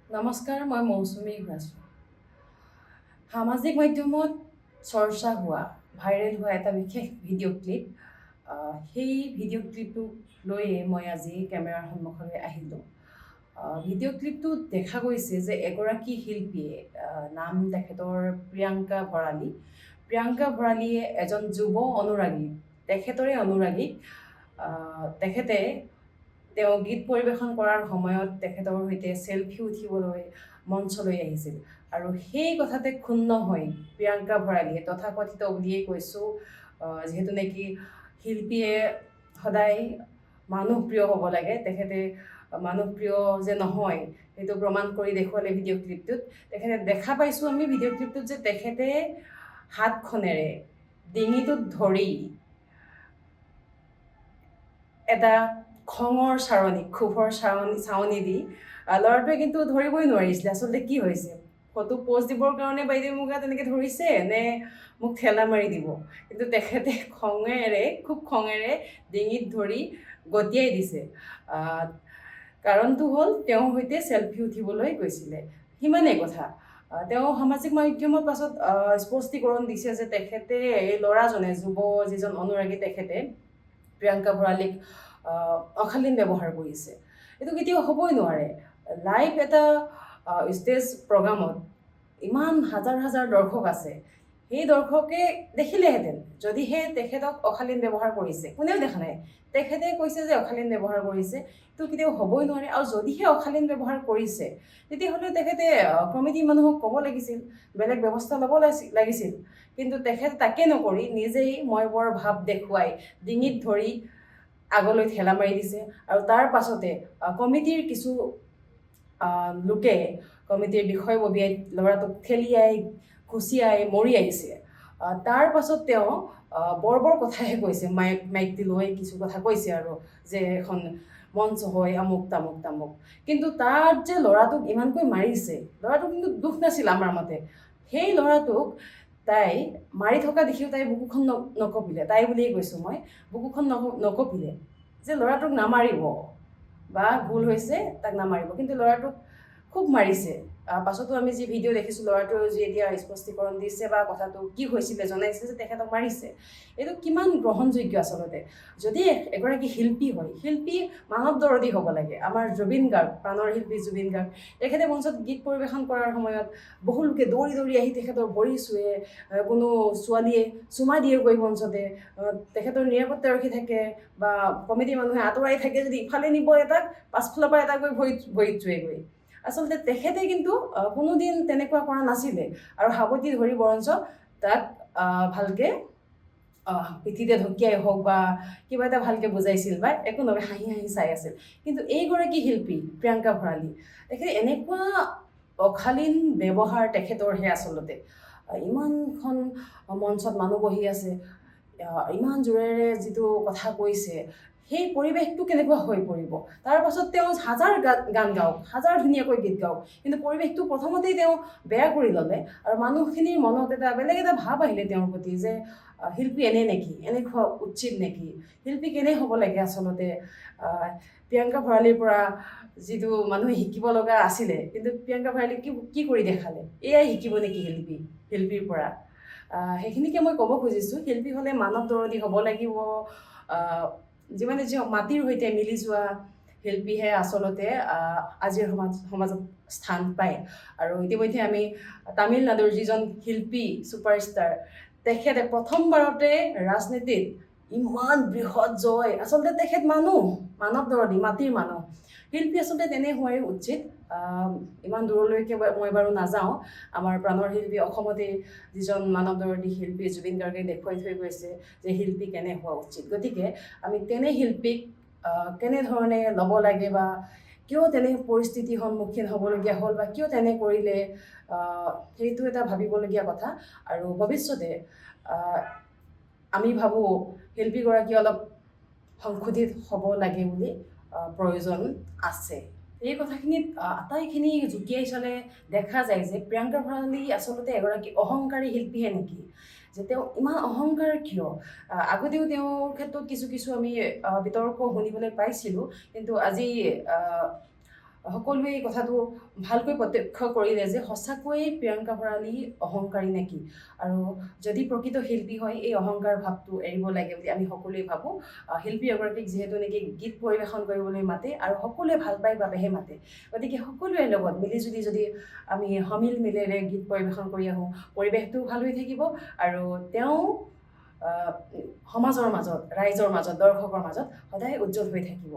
নমস্কাৰ, মই মৌচুমী ঘোঁৰাচী। সামাজিক মাধ্যমত চৰ্চা হোৱা, ভাইৰেল হোৱা এটা বিশেষ ভিডিঅ' ক্লিপ, সেই ভিডিঅ' ক্লিপটোক লৈয়ে মই আজি কেমেৰাৰ সন্মুখলৈ আহিলোঁ। ভিডিঅ' ক্লিপটোত দেখা গৈছে যে এগৰাকী শিল্পীয়ে, নাম তেখেতৰ প্ৰিয়ংকা ভৰালী। প্ৰিয়ংকা ভৰালীয়ে এজন যুৱ অনুৰাগী, তেখেতৰে অনুৰাগীক তেখেতে তেওঁ গীত পৰিৱেশন কৰাৰ সময়ত তেখেতৰ সৈতে চেলফি উঠিবলৈ মঞ্চলৈ আহিছিল। আৰু সেই কথাতে ক্ষুণ্ণ হৈ প্ৰিয়ংকা ভৰালীয়ে, তথাকথিত বুলিয়েই কৈছোঁ, যিহেতু নেকি শিল্পীয়ে সদায় মানুহপ্ৰিয় হ'ব লাগে, তেখেতে মানুহপ্ৰিয় যে নহয় সেইটো প্ৰমাণ কৰি দেখুৱালে ভিডিঅ' ক্লিপটোত। তেখেতে দেখা পাইছোঁ আমি ভিডিঅ' ক্লিপটোত যে তেখেতে হাতখনেৰে ডিঙিটোত ধৰি এটা খঙৰ চাৰণি, ক্ষোভৰ চাৱনি দি ল'ৰাটোৱে কিন্তু ধৰিবই নোৱাৰিছিলে আচলতে কি হৈছে। ফটো প'ষ্ট দিবৰ কাৰণে বাইদেউ মোক তেনেকৈ ধৰিছে নে মোক ঠেলা মাৰি দিব। কিন্তু তেখেতে খুব খঙেৰে ডিঙিত ধৰি গতিয়াই দিছে। কাৰণটো হ'ল তেওঁৰ সৈতে চেলফি উঠিবলৈ গৈছিলে, সিমানেই কথা। তেওঁ সামাজিক মাধ্যমত পাছত স্পষ্টীকৰণ দিছে যে তেখেতে, এই ল'ৰাজনে, যিজন অনুৰাগী, তেখেতে প্ৰিয়ংকা ভৰালীক অশালীন ব্যৱহাৰ কৰিছে। এইটো কেতিয়াও হ'বই নোৱাৰে। লাইভ এটা ষ্টেজ প্ৰগ্ৰামত ইমান হাজাৰ হাজাৰ দৰ্শক আছে, সেই দৰ্শকে দেখিলেহেঁতেন যদিহে তেখেতক অশালীন ব্যৱহাৰ কৰিছে। কোনেও দেখা নাই, তেখেতে কৈছে যে অশালীন ব্যৱহাৰ কৰিছে। এইটো কেতিয়াও হ'বই নোৱাৰে। আৰু যদিহে অশালীন ব্যৱহাৰ কৰিছে তেতিয়াহ'লে তেখেতে কমিটিৰ মানুহক ক'ব লাগিছিল, বেলেগ ব্যৱস্থা ল'ব লাগিছিল। কিন্তু তেখেতে তাকে নকৰি নিজেই মই বৰ ভাৱ দেখুৱাই ডিঙিত ধৰি আগলৈ ঠেলা মাৰি দিছে। আৰু তাৰ পাছতে কমিটিৰ কিছু লোকে, কমিটিৰ বিষয়ববীয়াই ল'ৰাটোক ঠেলিয়াই, খুচিয়াই মৰি আহিছে। তাৰ পাছত তেওঁ বৰ কথাহে কৈছে, মাইকটি লৈ কিছু কথা কৈছে আৰু যে এখন মঞ্চ হয়, আমুক তামুক। কিন্তু তাত যে ল'ৰাটোক ইমানকৈ মাৰিছে, ল'ৰাটোক কিন্তু দুখ নাছিল আমাৰ মতে। সেই ল'ৰাটোক তাই মাৰি থকা দেখিও তাই বুকুখন নকঁপিলে, তাই বুলিয়েই কৈছোঁ মই, বুকুখন নকঁপিলে যে ল'ৰাটোক নামাৰিব, বা ভুল হৈছে তাক নামাৰিব। কিন্তু ল'ৰাটোক খুব মাৰিছে। পাছতো আমি যি ভিডিঅ' দেখিছোঁ, ল'ৰাটোৱে যি এতিয়া স্পষ্টীকৰণ দিছে বা কথাটো কি হৈছিলে জনাইছে যে তেখেতক মাৰিছে। এইটো কিমান গ্ৰহণযোগ্য আচলতে? যদি এগৰাকী শিল্পী হয়, শিল্পী মানৱ দৰদী হ'ব লাগে। আমাৰ জুবিন গাৰ্গ, প্ৰাণৰ শিল্পী জুবিন গাৰ্গ, তেখেতে মঞ্চত গীত পৰিৱেশন কৰাৰ সময়ত বহু লোকে দৌৰি দৌৰি আহি তেখেতৰ ভৰি চুৱে, কোনো ছোৱালীয়ে চুমা দিয়েগৈ মঞ্চতে, তেখেতৰ নিৰাপত্তাৰক্ষী থাকে বা কমিটিৰ মানুহে আঁতৰাই থাকে, যদি ইফালে নিব এটাক, পাছফালৰ পৰা এটা গৈ ভৰিত চুৱেগৈ। আচলতে তেখেতে কিন্তু কোনোদিন তেনেকুৱা কৰা নাছিলে। আৰু সাৱটি ধৰি বৰঞ্চ তাক ভালকৈ পিঠিতে ঢকিয়াই হওক বা কিবা এটা ভালকৈ বুজাইছিল, বা একো নহয়, হাঁহি হাঁহি চাই আছিল। কিন্তু এইগৰাকী শিল্পী প্ৰিয়ংকা ভৰালী, তেখেতে এনেকুৱা অশালীন ব্যৱহাৰ তেখেতৰহে আচলতে। ইমানখন মঞ্চত মানুহ বহি আছে, ইমান জোৰেৰে যিটো কথা কৈছে, সেই পৰিৱেশটো কেনেকুৱা হৈ পৰিব। তাৰ পাছত তেওঁ হাজাৰ গান গাওক, হাজাৰ ধুনীয়াকৈ গীত গাওক, কিন্তু পৰিৱেশটো প্ৰথমতেই তেওঁ বেয়া কৰি ল'লে। আৰু মানুহখিনিৰ মনত এটা বেলেগ এটা ভাৱ আহিলে তেওঁৰ প্ৰতি, যে শিল্পী এনে নেকি, এনেকুৱা উচিত নেকি, শিল্পী কেনে হ'ব লাগে আচলতে। প্ৰিয়ংকা ভৰালীৰ পৰা যিটো মানুহে শিকিব লগা আছিলে, কিন্তু প্ৰিয়ংকা ভৰালী কি কৰি দেখালে? এয়াই শিকিব নেকি শিল্পীৰ পৰা? সেইখিনিকে মই ক'ব খুজিছোঁ, শিল্পী হ'লে মানৱ দৰদী হ'ব লাগিব। যিমানে যি হওক, মাটিৰ সৈতে মিলি যোৱা শিল্পীহে আচলতে আজিৰ সমাজত স্থান পায়। আৰু ইতিমধ্যে আমি তামিলনাডুৰ যিজন শিল্পী ছুপাৰষ্টাৰ, তেখেতে প্ৰথমবাৰতে ৰাজনীতিত ইমান বৃহৎ জয়। আচলতে তেখেত মানৱ দৰদী, মাটিৰ মানুহ। শিল্পী আচলতে তেনে হোৱাই উচিত। ইমান দূৰলৈকে মই বাৰু নাযাওঁ। আমাৰ প্ৰাণৰ শিল্পী, অসমতে যিজন মানৱ দৰদী শিল্পী জুবিন গাৰ্গে দেখুৱাই থৈ গৈছে যে শিল্পী কেনে হোৱা উচিত। গতিকে আমি তেনে শিল্পীক কেনেধৰণে ল'ব লাগে, বা কিয় তেনে পৰিস্থিতিৰ সন্মুখীন হ'বলগীয়া হ'ল, বা কিয় তেনে কৰিলে, সেইটো এটা ভাবিবলগীয়া কথা। আৰু ভৱিষ্যতে আমি ভাবোঁ শিল্পীগৰাকী অলপ সংশোধিত হ'ব লাগে বুলি প্ৰয়োজন আছে। এই কথাখিনিত আটাইখিনি জুকিয়াই চালে দেখা যায় যে প্ৰিয়ংকা ভৰালী আচলতে এগৰাকী অহংকাৰী শিল্পীহে নেকি? যে তেওঁ ইমান অহংকাৰ কিয়? আগতেও তেওঁৰ ক্ষেত্ৰত কিছু আমি বিতৰ্ক শুনিবলৈ পাইছিলোঁ। কিন্তু আজি সকলোৱে এই কথাটো ভালকৈ প্ৰত্যক্ষ কৰিলে যে সঁচাকৈয়ে প্ৰিয়ংকা ভৰালী অহংকাৰী নেকি, আৰু যদি প্ৰকৃত শিল্পী হয় এই অহংকাৰ ভাৱটো এৰিব লাগে বুলি আমি সকলোৱে ভাবোঁ। শিল্পী এগৰাকীক যিহেতু নেকি গীত পৰিৱেশন কৰিবলৈ মাতে আৰু সকলোৱে ভাল পাই বাবেহে মাতে, গতিকে সকলোৰে লগত মিলিজুলি যদি আমি সমিল মিলেৰে গীত পৰিৱেশন কৰি আহোঁ, পৰিৱেশটোও ভাল হৈ থাকিব আৰু তেওঁ সমাজৰ মাজত, ৰাইজৰ মাজত, দৰ্শকৰ মাজত সদায় উজ্জ্বল হৈ থাকিব।